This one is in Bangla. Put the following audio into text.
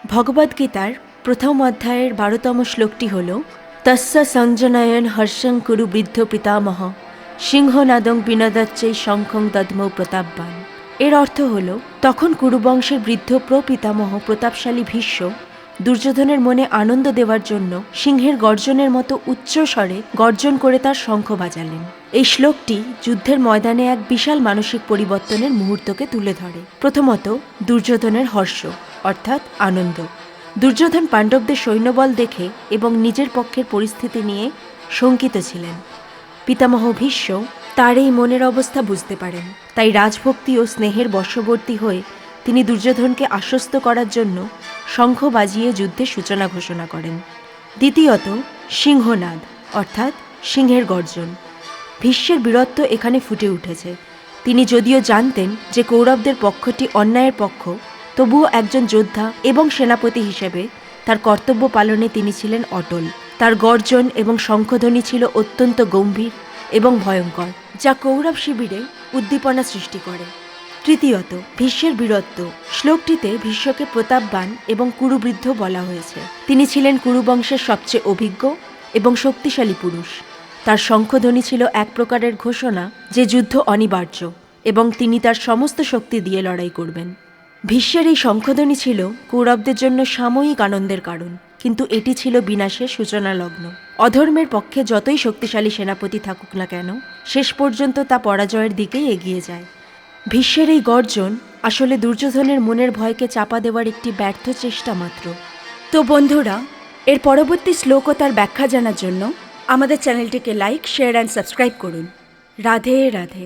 ভগবদ্গীতার প্রথম অধ্যায়ের 12তম শ্লোকটি হল তস্য সংজনয়ন হর্ষং কুরু বৃদ্ধ পিতামহ সিংহনাদং বিনদচ্চৈ শঙ্খং দদ্মৌ প্রতাপবান। এর অর্থ হল, তখন কুরুবংশের বৃদ্ধ প্রপিতামহ প্রতাপশালী ভীষ্ম দুর্যোধনের মনে আনন্দ দেওয়ার জন্য সিংহের গর্জনের মতো উচ্চ স্বরে গর্জন করে তার শঙ্খ বাজালেন। এই শ্লোকটি যুদ্ধের ময়দানে এক বিশাল মানসিক পরিবর্তনের মুহূর্তকে তুলে ধরে। প্রথমত, দুর্যোধনের হর্ষ অর্থাৎ আনন্দ। দুর্যোধন পাণ্ডবদের সৈন্যবল দেখে এবং নিজের পক্ষের পরিস্থিতি নিয়ে শঙ্কিত ছিলেন। পিতামহ ভীষ্ম তার এই মনের অবস্থা বুঝতে পারেন, তাই রাজভক্তি ও স্নেহের বশবর্তী হয়ে তিনি দুর্যোধনকে আশ্বস্ত করার জন্য শঙ্খ বাজিয়ে যুদ্ধের সূচনা ঘোষণা করেন। দ্বিতীয়ত, সিংহনাদ অর্থাৎ সিংহের গর্জন। ভীষ্মের বীরত্ব এখানে ফুটে উঠেছে। তিনি যদিও জানতেন যে কৌরবদের পক্ষটি অন্যায়ের পক্ষ, তবুও একজন যোদ্ধা এবং সেনাপতি হিসেবে তার কর্তব্য পালনে তিনি ছিলেন অটল। তার গর্জন এবং শঙ্খধ্বনি ছিল অত্যন্ত গম্ভীর এবং ভয়ঙ্কর, যা কৌরব শিবিরে উদ্দীপনা সৃষ্টি করে। তৃতীয়ত, ভীষ্মের বীরত্ব। শ্লোকটিতে ভীষ্মকে প্রতাপবান এবং কুরুবৃদ্ধ বলা হয়েছে। তিনি ছিলেন কুরুবংশের সবচেয়ে অভিজ্ঞ এবং শক্তিশালী পুরুষ। তার শঙ্খধ্বনি ছিল এক প্রকারের ঘোষণা যে যুদ্ধ অনিবার্য এবং তিনি তার সমস্ত শক্তি দিয়ে লড়াই করবেন। ভীষ্মের এই শঙ্খধ্বনি ছিল কৌরবদের জন্য সাময়িক আনন্দের কারণ, কিন্তু এটি ছিল বিনাশের সূচনা লগ্ন। অধর্মের পক্ষে যতই শক্তিশালী সেনাপতি থাকুক না কেন, শেষ পর্যন্ত তা পরাজয়ের দিকেই এগিয়ে যায়। ভীষ্মের এই গর্জন আসলে দুর্যোধনের মনের ভয়কে চাপা দেওয়ার একটি ব্যর্থ চেষ্টা মাত্র। তো বন্ধুরা, এর পরবর্তী শ্লোক ও তার ব্যাখ্যা জানার জন্য আমাদের চ্যানেলটিকে লাইক, শেয়ার অ্যান্ড সাবস্ক্রাইব করুন। রাধে রাধে।